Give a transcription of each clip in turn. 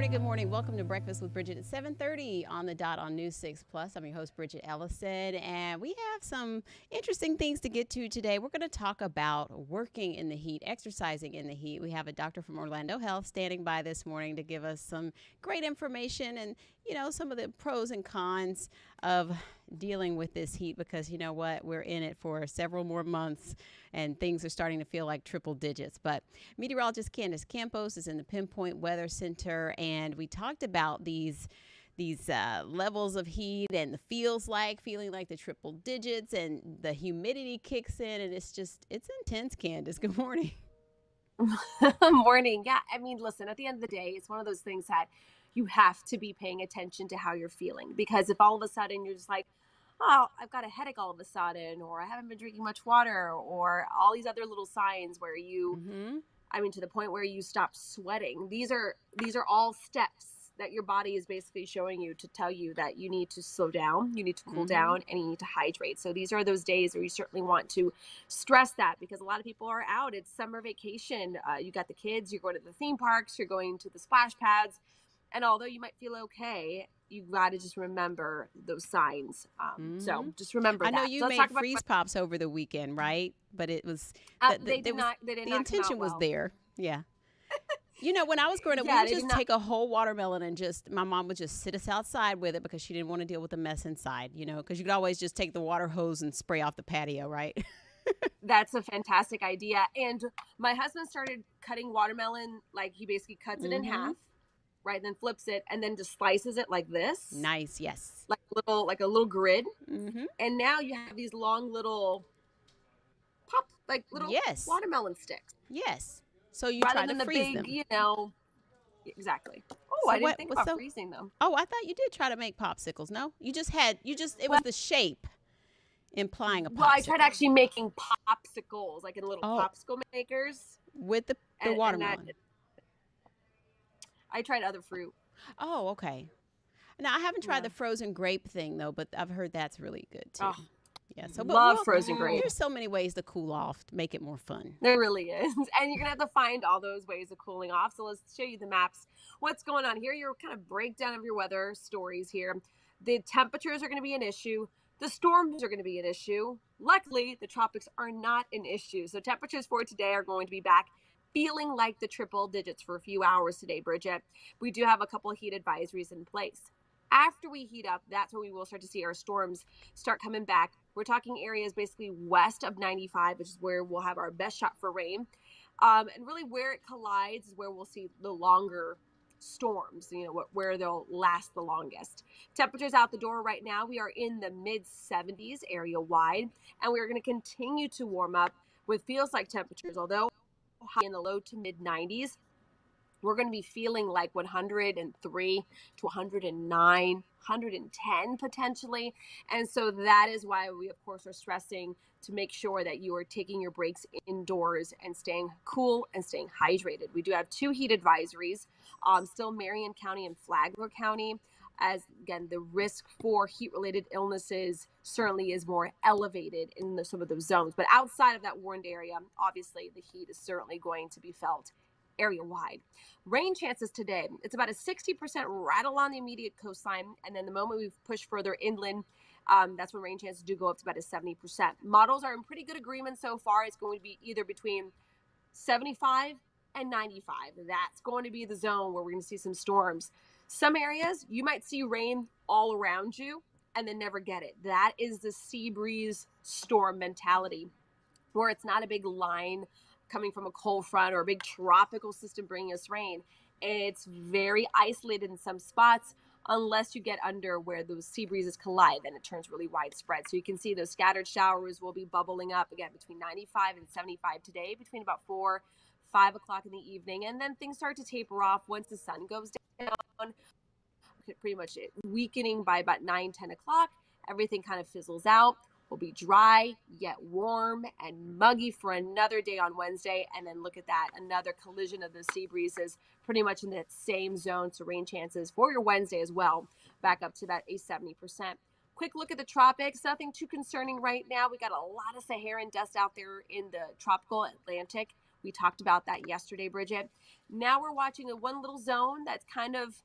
morning. Good morning. Welcome to Breakfast with Bridgett at 7:30 on the dot on News 6 Plus. I'm your host, Bridgett Ellison, and we have some interesting things to get to today. We're going to talk about working in the heat, exercising in the heat. We have a doctor from Orlando Health standing by this morning to give us some great information and, some of the pros and cons of dealing with this heat, because you know what, we're in it for several more months and things are starting to feel like triple digits. But meteorologist Candace Campos is in the Pinpoint Weather Center, and we talked about these levels of heat and the feeling like the triple digits, and the humidity kicks in, and it's intense. Candace, good morning. Morning. Yeah. I mean, listen, at the end of the day, it's one of those things that you have to be paying attention to how you're feeling, because if all of a sudden you're just like, oh, I've got a headache all of a sudden, or I haven't been drinking much water, or all these other little signs where to the point where you stop sweating. These are all steps that your body is basically showing you to tell you that you need to slow down, you need to cool down, and you need to hydrate. So these are those days where you certainly want to stress that, because a lot of people are out. It's summer vacation. You got the kids, you're going to the theme parks, you're going to the splash pads. And although you might feel okay, you got to just remember those signs. So just remember that. I know you made freeze pops over the weekend, right? But it was the intention was there. Yeah. When I was growing up, we would just take a whole watermelon and my mom would just sit us outside with it, because she didn't want to deal with the mess inside, because you could always just take the water hose and spray off the patio, right? That's a fantastic idea. And my husband started cutting watermelon, like he basically cuts it in half, right? And then flips it and then just slices it like this. Nice. Yes. Like a little grid. And now you have these long little watermelon sticks. Yes. So you rather try than to freeze the big, them. Exactly. Oh, I didn't think about freezing them. Oh, I thought you did try to make popsicles. No, it was the shape implying a popsicle. Well, I tried actually making popsicles, like in little popsicle makers. With the watermelon. I tried other fruit. Oh, okay. Now, I haven't tried the frozen grape thing, though, but I've heard that's really good, too. Oh, yeah, love frozen grape. There's so many ways to cool off to make it more fun. There really is. And you're going to have to find all those ways of cooling off. So let's show you the maps. What's going on here? Your kind of breakdown of your weather stories here. The temperatures are going to be an issue. The storms are going to be an issue. Luckily, the tropics are not an issue. So temperatures for today are going to be back feeling like the triple digits for a few hours today, Bridgett. We do have a couple of heat advisories in place. After we heat up, that's when we will start to see our storms start coming back. We're talking areas basically west of 95, which is where we'll have our best shot for rain. And really where it collides is where we'll see the longer storms, where they'll last the longest. Temperatures out the door right now, we are in the mid 70s area wide, and we're going to continue to warm up with feels like temperatures, although high in the low to mid 90s. We're going to be feeling like 103 to 109, 110 potentially. And so that is why we, of course, are stressing to make sure that you are taking your breaks indoors and staying cool and staying hydrated. We do have 2 heat advisories, still Marion County and Flagler County, as, again, the risk for heat-related illnesses certainly is more elevated in some of those zones. But outside of that warned area, obviously, the heat is certainly going to be felt area-wide. Rain chances today, it's about a 60% right along the immediate coastline, and then the moment we push further inland, that's when rain chances do go up to about a 70%. Models are in pretty good agreement so far. It's going to be either between 75 and 95. That's going to be the zone where we're going to see some storms. Some areas, you might see rain all around you and then never get it. That is the sea breeze storm mentality, where it's not a big line coming from a cold front or a big tropical system bringing us rain. It's very isolated in some spots, unless you get under where those sea breezes collide, then it turns really widespread. So you can see those scattered showers will be bubbling up again between 95 and 75 today, between about 4, 5 o'clock in the evening. And then things start to taper off once the sun goes down, pretty much weakening by about 9, 10 o'clock. Everything kind of fizzles out. Will be dry, yet warm and muggy for another day on Wednesday. And then look at that, another collision of the sea breezes pretty much in that same zone. So rain chances for your Wednesday as well, back up to about a 70%. Quick look at the tropics, nothing too concerning right now. We got a lot of Saharan dust out there in the tropical Atlantic. We talked about that yesterday, Bridget. Now we're watching a one little zone that's kind of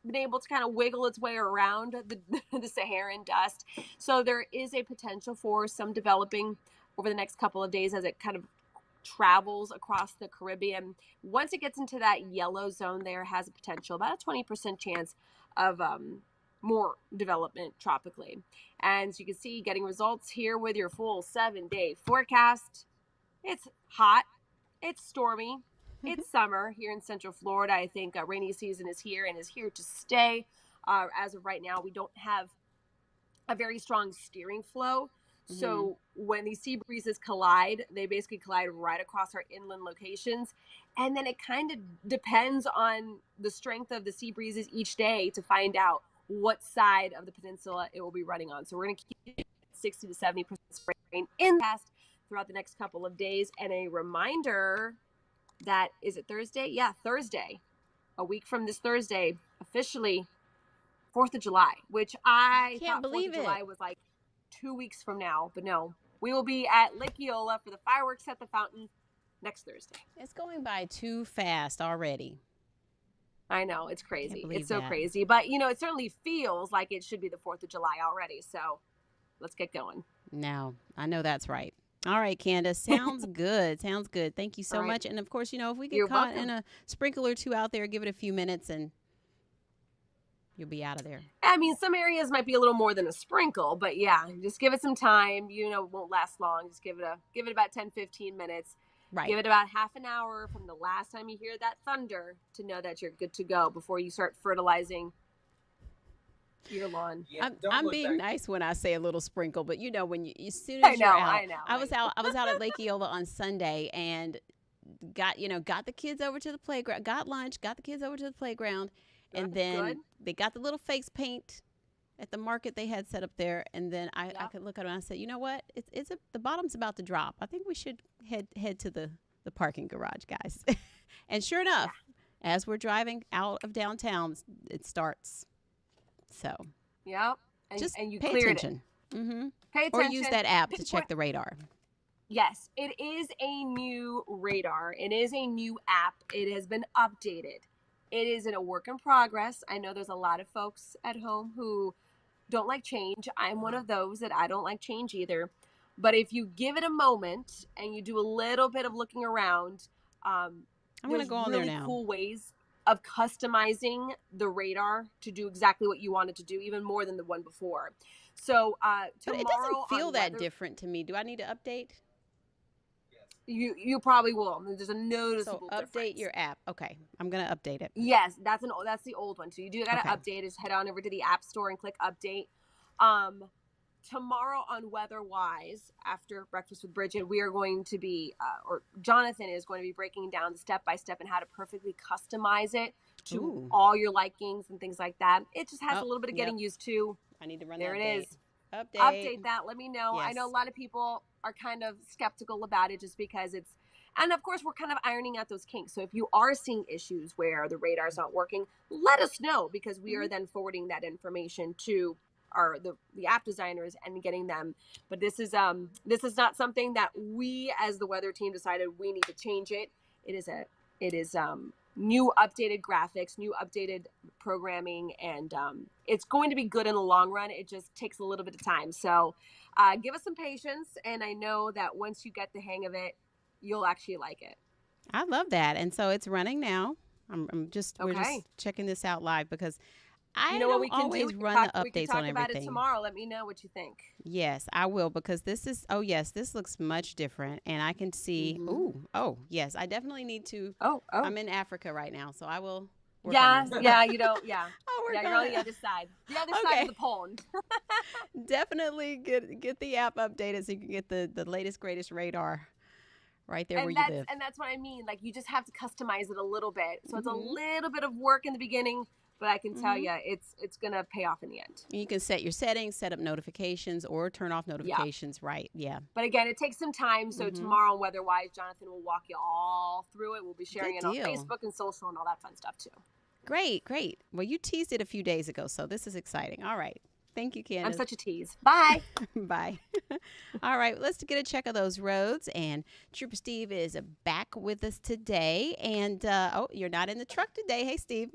been able to kind of wiggle its way around the Saharan dust. So there is a potential for some developing over the next couple of days as it kind of travels across the Caribbean. Once it gets into that yellow zone, there has a potential, about a 20% chance of more development tropically. And so you can see getting results here with your full 7-day forecast. It's hot, it's stormy, it's summer here in Central Florida. I think rainy season is here and is here to stay. As of right now, we don't have a very strong steering flow. So when these sea breezes collide, they basically collide right across our inland locations. And then it kind of depends on the strength of the sea breezes each day to find out what side of the peninsula it will be running on. So we're going to keep 60 to 70% rain in the past throughout the next couple of days. And a reminder that, is it Thursday? Yeah, Thursday. A week from this Thursday, officially 4th of July, which I Can't thought believe 4th of it. July was like 2 weeks from now. But no, we will be at Lake Eola for the fireworks at the fountain next Thursday. It's going by too fast already. I know, it's crazy. believe It's so that. crazy. But, you know, it certainly feels like it should be the 4th of July already. So let's get going. No, I know that's right. All right, Candace. Sounds good. Sounds good. Thank you so All right. much. And of course, if we get You're caught welcome. in a sprinkle or two out there, give it a few minutes and you'll be out of there. I mean, some areas might be a little more than a sprinkle, but yeah, just give it some time. It won't last long. Just give it about 10, 15 minutes. Right. Give it about half an hour from the last time you hear that thunder to know that you're good to go before you start fertilizing your lawn. Yeah, I'm look being back. nice when I say a little sprinkle, but when as soon as you're out, I know. I was out at Lake Eola on Sunday and got the kids over to the playground, got lunch, got the kids over to the playground, and then Good. they got the little face paint at the market they had set up there, and then I could look at it and I said, you know what, the bottom's about to drop. I think we should head to the parking garage, guys. And sure enough, as we're driving out of downtown, it starts. So Yep. And you pay cleared attention. it. Pay attention. Or use that app to Pinpoint- check the radar. Yes, it is a new radar. It is a new app. It has been updated. It is in a work in progress. I know there's a lot of folks at home who don't like change. I'm one of those that I don't like change either. But if you give it a moment and you do a little bit of looking around, I'm going to go on really there now. cool ways of customizing the radar to do exactly what you wanted to do, even more than the one before. So But tomorrow it doesn't feel on that weather, different to me. Do I need to update? you probably will. There's a noticeable So update difference. your app. Okay, I'm going to update it. Yes, that's the old one. So you do got to Okay. update. Just head on over to the App Store and click update. Tomorrow on Weather Wise, after Breakfast with Bridget, we are going to be, or Jonathan is going to be breaking down the step by step and how to perfectly customize it to Ooh. all your likings and things like that. It just has Oh, a little bit of getting used to. I need to run There that it date. is. Update. Update that. Let me know. I Yes. know a lot of people are kind of skeptical about it just because and of course we're kind of ironing out those kinks. So if you are seeing issues where the radar's not working, let us know, because we are then forwarding that information to the app designers and getting them. But this is not something that we as the weather team decided we need to change it. It is new updated graphics, new updated programming, and it's going to be good in the long run. It just takes a little bit of time. So give us some patience, and I know that once you get the hang of it, you'll actually like it. I love that. And so it's running now. We're just Okay. checking this out live because I You know what don't we can do? always We can run talk, the we can updates talk on about everything. it tomorrow. Let me know what you think. Yes, I will, because this looks much different, and I can see. Oh, yes, I definitely need to. Oh. I'm in Africa right now, so I will. Work Yeah, on this. yeah, you don't, yeah. I'll work Yeah, you're on on it. the other side. The other side Okay. of the pond. Definitely get the app updated so you can get the latest greatest radar right there where you live. And that's what I mean. Like, you just have to customize it a little bit. So it's a Mhm. little bit of work in the beginning, but I can tell you it's going to pay off in the end. You can set your settings, set up notifications, or turn off notifications. Right? Yeah. But again, it takes some time. So tomorrow on Weather Wise, Jonathan will walk you all through it. We'll be sharing it on deal. Facebook and social and all that fun stuff too. Great. Well, you teased it a few days ago, so this is exciting. All right. Thank you, I'm Candace. such a tease. Bye. Bye. All right, let's get a check of those roads. And Trooper Steve is back with us today. And oh, you're not in the truck today. Hey, Steve.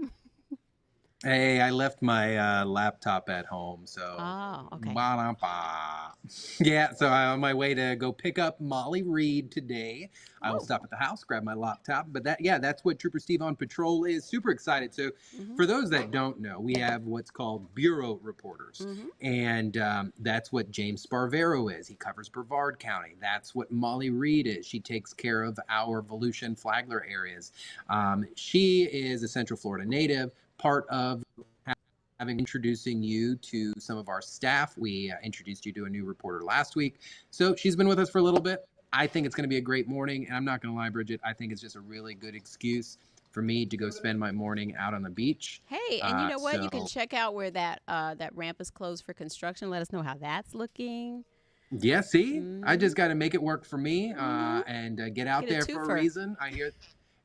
Hey, I left my laptop at home, so Oh, okay. ba-da-ba. Yeah, so I'm on my way to go pick up Molly Reed today. I will Oh. stop at the house, grab my laptop, but that's what Trooper Steve on patrol is. Super excited. So, Mm-hmm. for those that don't know, we have what's called bureau reporters, Mm-hmm. and that's what James Sparvero is. He covers Brevard County. That's what Molly Reed is. She takes care of our Volusia Flagler areas. She is a Central Florida native. Part of having introducing you to some of our staff. We introduced you to a new reporter last week. So she's been with us for a little bit. I think it's going to be a great morning. And I'm not going to lie, Bridgett, I think it's just a really good excuse for me to go spend my morning out on the beach. Hey, and you know what? You can So check out where that ramp is closed for construction. Let us know how that's looking. yeah, see, I Mm-hmm. just got to make it work for me Mm-hmm. and get out Get a there for a twofer. reason. I hear,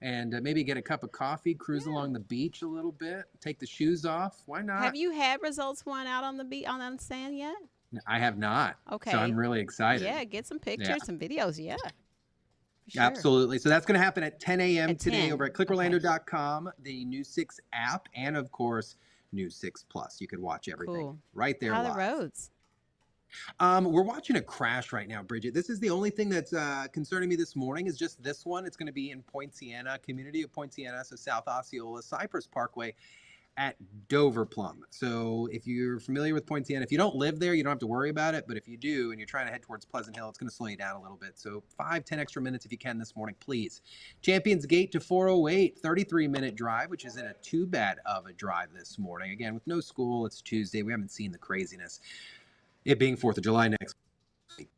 and maybe get a cup of coffee, cruise Yeah. along the beach a little bit, take the shoes off. Why Have not? you had results one out on the beach on the sand yet? I have not. So I'm Okay. really excited. Yeah, get some Yeah. pictures, some videos. Yeah, for sure. Absolutely. So that's going to happen at 10 a.m. At today over 10. at Okay. clickorlando.com, the News 6 app, and of course, News 6 Plus. You can watch everything Cool. right there How are the live. roads? We're watching a crash right now, Bridgett. This is the only thing that's concerning me this morning is just this one. It's going to be in Point Siena, community of Point Siena, so South Osceola Cypress Parkway at Dover Plum. So if you're familiar with Point Siena, if you don't live there, you don't have to worry about it. But if you do and you're trying to head towards Pleasant Hill, it's going to slow you down a little bit. So 5-10 extra minutes if you can this morning, please. Champions Gate to 408, 33-minute drive, which isn't a too bad of a drive this morning. Again, with no school, it's Tuesday. We haven't seen the craziness. It being 4th of July next week.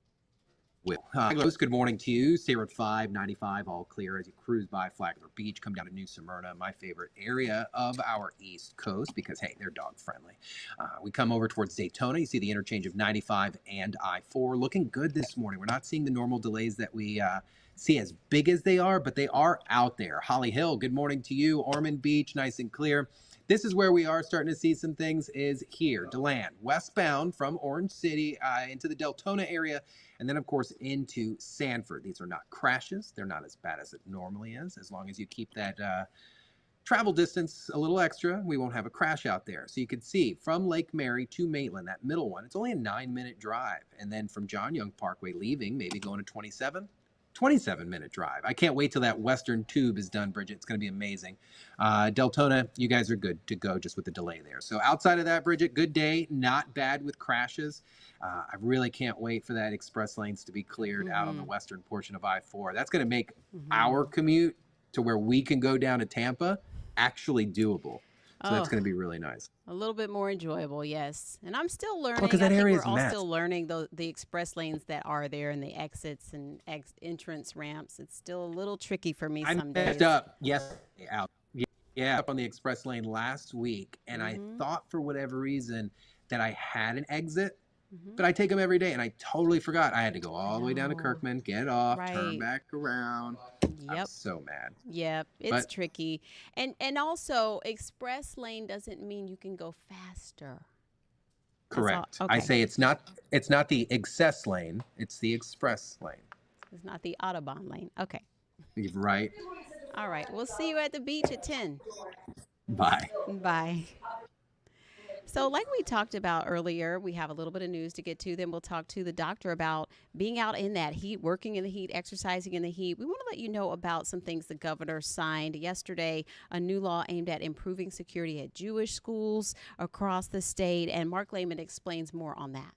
Good morning to you. Stay Road 595, all clear as you cruise by Flagler Beach, come down to New Smyrna, my favorite area of our East Coast because, hey, they're dog friendly. We come over towards Daytona. You see the interchange of 95 and I-4 looking good this morning. We're not seeing the normal delays that we see as big as they are, but they are out there. Holly Hill, good morning to you. Ormond Beach, nice and clear. This is where we are starting to see some things is here. DeLand, westbound from Orange City into the Deltona area, and then, of course, into Sanford. These are not crashes. They're not as bad as it normally is. As long as you keep that travel distance a little extra, we won't have a crash out there. So you can see from Lake Mary to Maitland, that middle one, it's only a 9-minute drive. And then from John Young Parkway leaving, maybe going to 27-minute drive. I can't wait till that western tube is done, Bridgett. It's going to be amazing. Deltona, you guys are good to go just with the delay there. So outside of that, Bridgett, good day. Not bad with crashes. I really can't wait for that express lanes to be cleared out on the western portion of I-4. That's going to make our commute to where we can go down to Tampa actually doable. So that's going to be really nice. A little bit more enjoyable, yes. And I'm still learning. Well, 'cause I that think area we're is all mess. still learning the express lanes that are there and the exits and entrance ramps. It's still a little tricky for me some days. I messed up yesterday out. Yeah, up on the express lane last week, and I thought for whatever reason that I had an exit, but I take them every day, and I totally forgot. I had to go all the way down to Kirkman, get off, turn back around. I was so mad. Yep, it's tricky. And also, express lane doesn't mean you can go faster. Correct. Okay. I say it's not the excess lane, it's the express lane. It's not the Autobahn lane. Okay. You're right. All right. We'll see you at the beach at 10. Bye. Bye. So like we talked about earlier, we have a little bit of news to get to. Then we'll talk to the doctor about being out in that heat, working in the heat, exercising in the heat. We want to let you know about some things the governor signed yesterday, a new law aimed at improving security at Jewish schools across the state. And Mark Lehman explains more on that.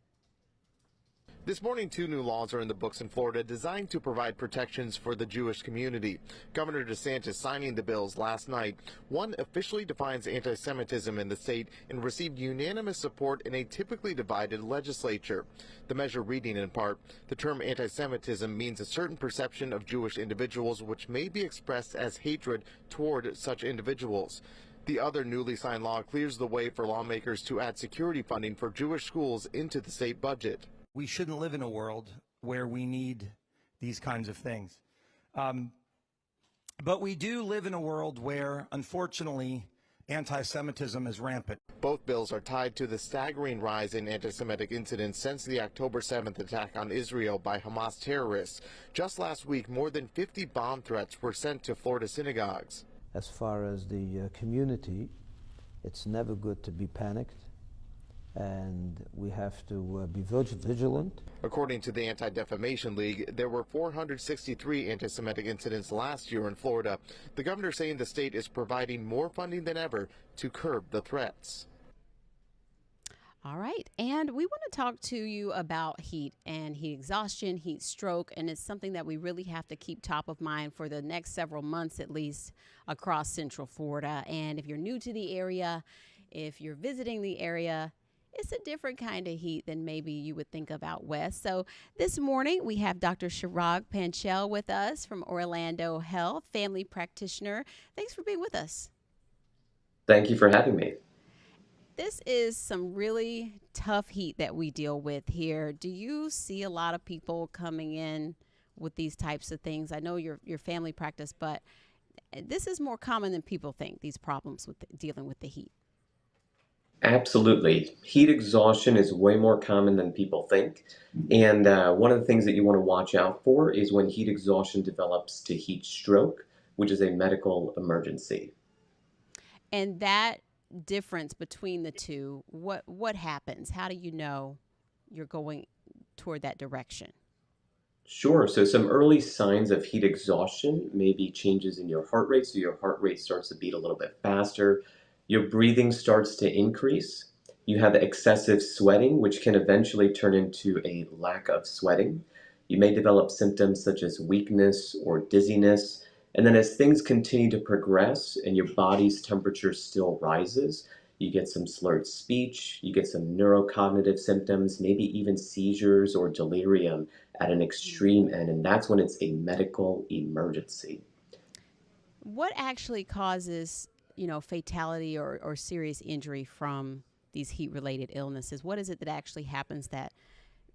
This morning, 2 new laws are in the books in Florida designed to provide protections for the Jewish community. Governor DeSantis signing the bills last night. One officially defines anti-Semitism in the state and received unanimous support in a typically divided legislature. The measure reading in part, the term anti-Semitism means a certain perception of Jewish individuals which may be expressed as hatred toward such individuals. The other newly signed law clears the way for lawmakers to add security funding for Jewish schools into the state budget. We shouldn't live in a world where we need these kinds of things. But we do live in a world where, unfortunately, anti-Semitism is rampant. Both bills are tied to the staggering rise in anti-Semitic incidents since the October 7th attack on Israel by Hamas terrorists. Just last week, more than 50 bomb threats were sent to Florida synagogues. As far as the community, it's never good to be panicked, and we have to be vigilant. According to the Anti-Defamation League, there were 463 anti-Semitic incidents last year in Florida. The governor saying the state is providing more funding than ever to curb the threats. All right. And we want to talk to you about heat and heat exhaustion, heat stroke, and it's something that we really have to keep top of mind for the next several months, at least across Central Florida. And if you're new to the area, if you're visiting the area, it's a different kind of heat than maybe you would think of out west. So this morning we have Dr. Chirag Panchal with us from Orlando Health, family practitioner. Thanks for being with us. Thank you for having me. This is some really tough heat that we deal with here. Do you see a lot of people coming in with these types of things? I know your family practice, but this is more common than people think, these problems with dealing with the heat. Absolutely. Heat exhaustion is way more common than people think. And one of the things that you want to watch out for is when heat exhaustion develops to heat stroke, which is a medical emergency. And that difference between the two, what happens? How do you know you're going toward that direction? Sure. So some early signs of heat exhaustion may be changes in your heart rate. So your heart rate starts to beat a little bit faster. Your breathing starts to increase. You have excessive sweating, which can eventually turn into a lack of sweating. You may develop symptoms such as weakness or dizziness. And then as things continue to progress and your body's temperature still rises, you get some slurred speech, you get some neurocognitive symptoms, maybe even seizures or delirium at an extreme end. And that's when it's a medical emergency. What actually causes, fatality or serious injury from these heat-related illnesses? What is it that actually happens that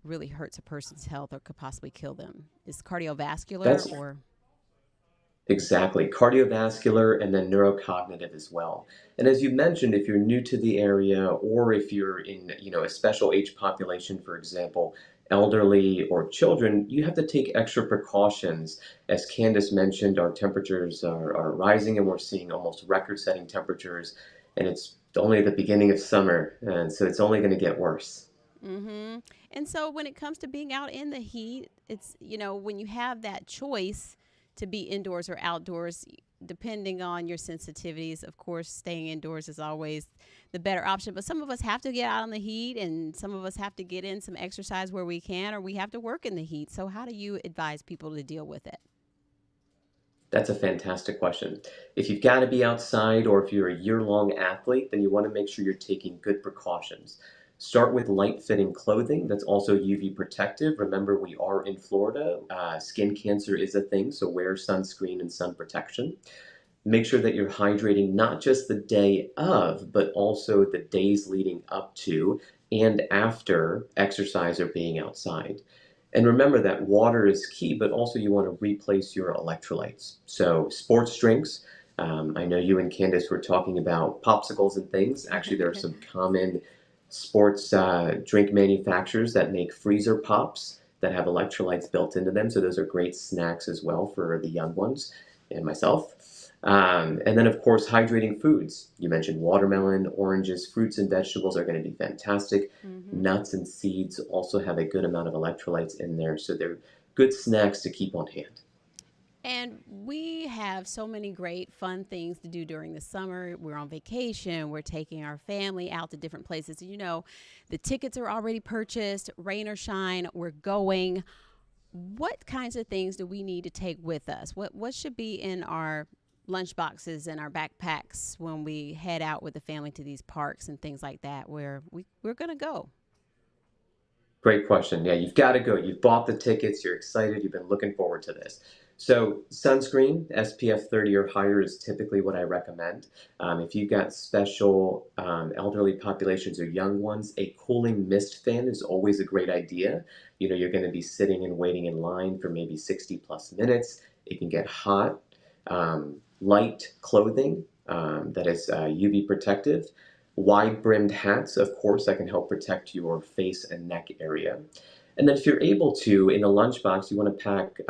really hurts a person's health or could possibly kill them? Is cardiovascular or? Exactly. Cardiovascular and then neurocognitive as well. And as you mentioned, if you're new to the area or if you're in, a special age population, for example, elderly or children, you have to take extra precautions. As Candace mentioned, our temperatures are rising and we're seeing almost record-setting temperatures, and it's only the beginning of summer, and so it's only going to get worse. Mm-hmm. And so when it comes to being out in the heat, it's, when you have that choice to be indoors or outdoors, depending on your sensitivities, of course, staying indoors is always the better option. But some of us have to get out in the heat, and some of us have to get in some exercise where we can, or we have to work in the heat. So how do you advise people to deal with it? That's a fantastic question. If you've got to be outside or if you're a year-long athlete, then you want to make sure you're taking good precautions. Start with light-fitting clothing that's also UV protective. Remember, we are in Florida. Skin cancer is a thing, so wear sunscreen and sun protection. Make sure that you're hydrating not just the day of, but also the days leading up to and after exercise or being outside. And remember that water is key, but also you want to replace your electrolytes. So sports drinks. I know you and Candace were talking about popsicles and things. Actually, there are some common sports drink manufacturers that make freezer pops that have electrolytes built into them. So those are great snacks as well for the young ones and myself. And then, of course, hydrating foods. You mentioned watermelon, oranges, fruits and vegetables are going to be fantastic. Mm-hmm. Nuts and seeds also have a good amount of electrolytes in there. So they're good snacks to keep on hand. And we have so many great fun things to do during the summer. We're on vacation. We're taking our family out to different places. The tickets are already purchased, rain or shine, we're going. What kinds of things do we need to take with us? What should be in our lunch boxes and our backpacks when we head out with the family to these parks and things like that where we're going to go? Great question. Yeah, you've got to go. You've bought the tickets. You're excited. You've been looking forward to this. So sunscreen, SPF 30 or higher is typically what I recommend. If you've got special elderly populations or young ones, a cooling mist fan is always a great idea. You're going to be sitting and waiting in line for maybe 60 plus minutes. It can get hot. Light clothing that is UV protective. Wide brimmed hats, of course, that can help protect your face and neck area. And then if you're able to, in a lunchbox, you want to pack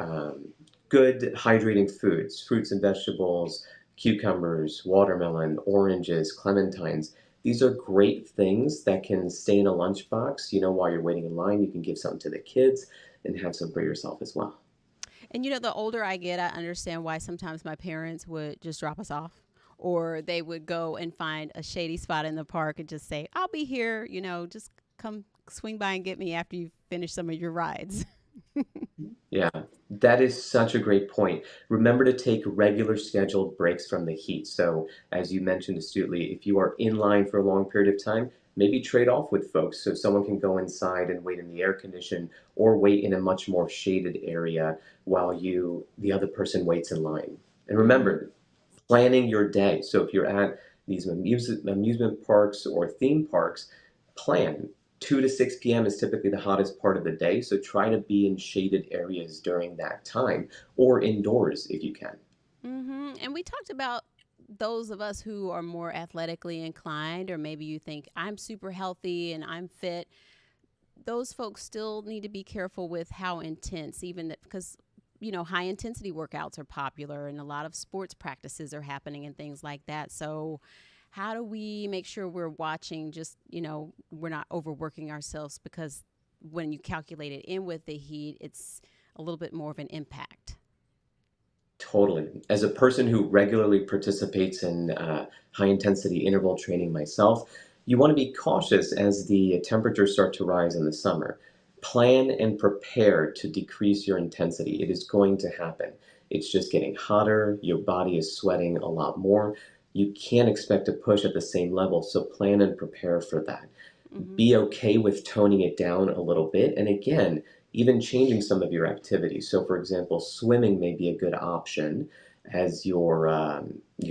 good hydrating foods, fruits and vegetables, cucumbers, watermelon, oranges, clementines. These are great things that can stay in a lunchbox. While you're waiting in line, you can give something to the kids and have some for yourself as well. And the older I get, I understand why sometimes my parents would just drop us off, or they would go and find a shady spot in the park and just say, I'll be here, just come swing by and get me after you finish some of your rides. Yeah, that is such a great point. Remember to take regular scheduled breaks from the heat. So, as you mentioned astutely, if you are in line for a long period of time, maybe trade off with folks so someone can go inside and wait in the air condition or wait in a much more shaded area while the other person waits in line. And Mm-hmm. remember, planning your day. So if you're at these amusement parks or theme parks, plan. 2 to 6 p.m. is typically the hottest part of the day, so try to be in shaded areas during that time or indoors if you can. Mm-hmm. And we talked about those of us who are more athletically inclined, or maybe you think I'm super healthy and I'm fit. Those folks still need to be careful with how intense, even because high intensity workouts are popular and a lot of sports practices are happening and things like that. So how do we make sure we're watching, just we're not overworking ourselves, because when you calculate it in with the heat, it's a little bit more of an impact. Totally. As a person who regularly participates in high intensity interval training myself, you want to be cautious as the temperatures start to rise in the summer. Plan and prepare to decrease your intensity. It is going to happen. It's just getting hotter. Your body is sweating a lot more. You can't expect to push at the same level, so plan and prepare for that. Mm-hmm. Be okay with toning it down a little bit. And again, even changing some of your activities. So, for example, swimming may be a good option as your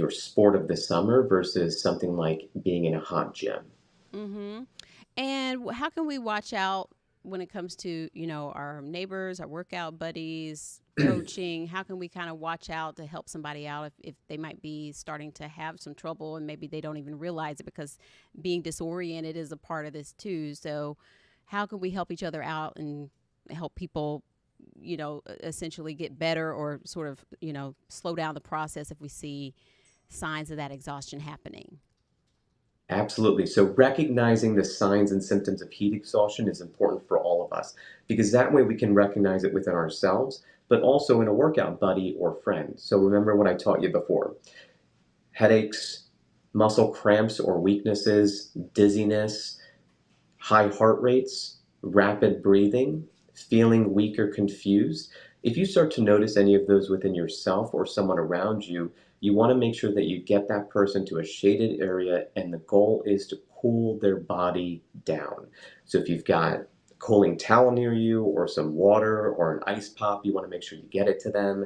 sport of the summer versus something like being in a hot gym. Mm-hmm. And how can we watch out when it comes to, our neighbors, our workout buddies, coaching? How can we kind of watch out to help somebody out if they might be starting to have some trouble and maybe they don't even realize it, because being disoriented is a part of this too. So how can we help each other out and help people, essentially get better, or sort of, slow down the process if we see signs of that exhaustion happening? Absolutely. So, recognizing the signs and symptoms of heat exhaustion is important for all of us because that way we can recognize it within ourselves, but also in a workout buddy or friend. So, remember what I taught you before: headaches, muscle cramps or weaknesses, dizziness, high heart rates, rapid breathing, feeling weak or confused. If you start to notice any of those within yourself or someone around you, you want to make sure that you get that person to a shaded area, and the goal is to cool their body down. So if you've got a cooling towel near you or some water or an ice pop, you want to make sure you get it to them.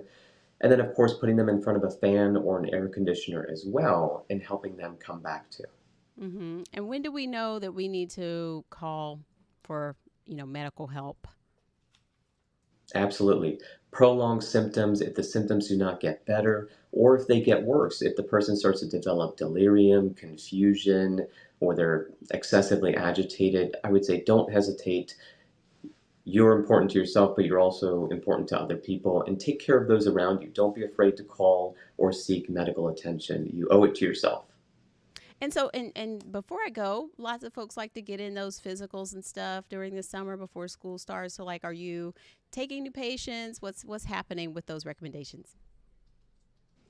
And then, of course, putting them in front of a fan or an air conditioner as well and helping them come back to. Mm-hmm. And when do we know that we need to call for, medical help? Absolutely. Prolonged symptoms, if the symptoms do not get better, or if they get worse, if the person starts to develop delirium, confusion, or they're excessively agitated, I would say don't hesitate. You're important to yourself, but you're also important to other people, and take care of those around you. Don't be afraid to call or seek medical attention. You owe it to yourself. And so, and before I go, lots of folks like to get in those physicals and stuff during the summer before school starts. So, like, are you taking new patients? What's happening with those recommendations?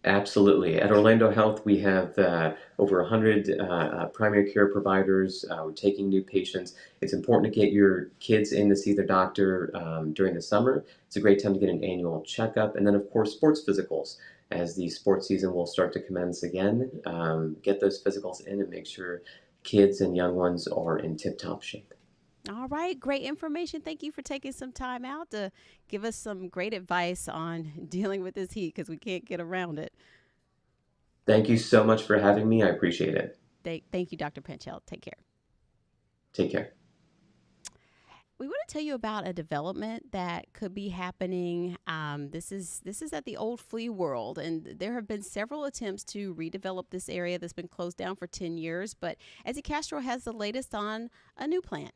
Absolutely. At Orlando Health, we have over 100 primary care providers. We're taking new patients. It's important to get your kids in to see their doctor during the summer. It's a great time to get an annual checkup. And then, of course, sports physicals. As the sports season will start to commence again, get those physicals in and make sure kids and young ones are in tip-top shape. All right, great information. Thank you for taking some time out to give us some great advice on dealing with this heat, because we can't get around it. Thank you so much for having me. I appreciate it. Thank you, Dr. Pinchel. Take care. Take care. We want to tell you about a development that could be happening. This is at the old Flea World, and there have been several attempts to redevelop this area that's been closed down for 10 years. But Ezzy Castro has the latest on a new plan.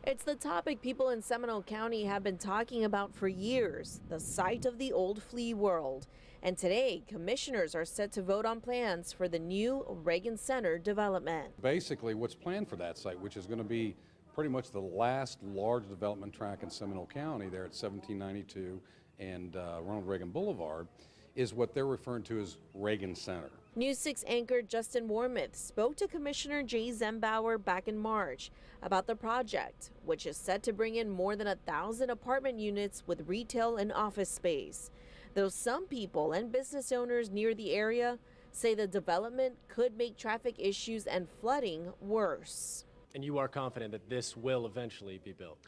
It's the topic people in Seminole County have been talking about for years, the site of the old Flea World. And today, commissioners are set to vote on plans for the new Reagan Center development. Basically, what's planned for that site, which is going to be pretty much the last large development track in Seminole County there at 1792 and Ronald Reagan Boulevard, is what they're referring to as Reagan Center. News 6 anchor Justin Wormuth spoke to Commissioner Jay Zembauer back in March about the project, which is set to bring in more than 1,000 apartment units with retail and office space. Though some people and business owners near the area say the development could make traffic issues and flooding worse. And you are confident that this will eventually be built?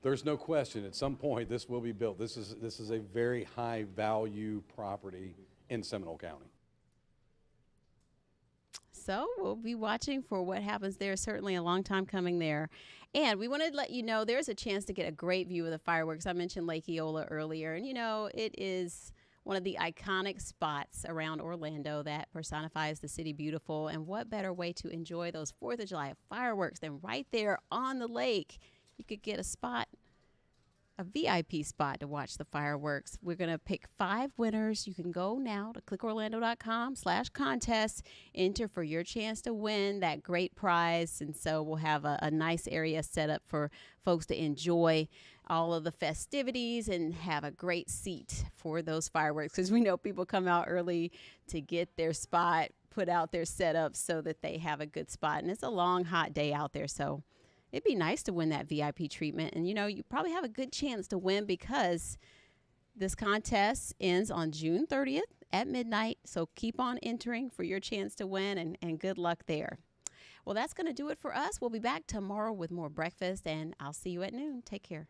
There's no question at some point this will be built. This is a very high value property in Seminole County. So we'll be watching for what happens there. Certainly a long time coming there. And we wanted to let you know there's a chance to get a great view of the fireworks. I mentioned Lake Eola earlier, and you know, it is one of the iconic spots around Orlando that personifies the city beautiful. And what better way to enjoy those 4th of July fireworks than right there on the lake? You could get a spot, a VIP spot to watch the fireworks. We're going to pick 5 winners. You can go now to clickorlando.com/contest, enter for your chance to win that great prize. And so we'll have a nice area set up for folks to enjoy all of the festivities and have a great seat for those fireworks, because we know people come out early to get their spot, put out their setup so that they have a good spot. And it's a long, hot day out there, so it'd be nice to win that VIP treatment. And, you know, you probably have a good chance to win because this contest ends on June 30th at midnight. So keep on entering for your chance to win, and good luck there. Well, that's going to do it for us. We'll be back tomorrow with more breakfast, and I'll see you at noon. Take care.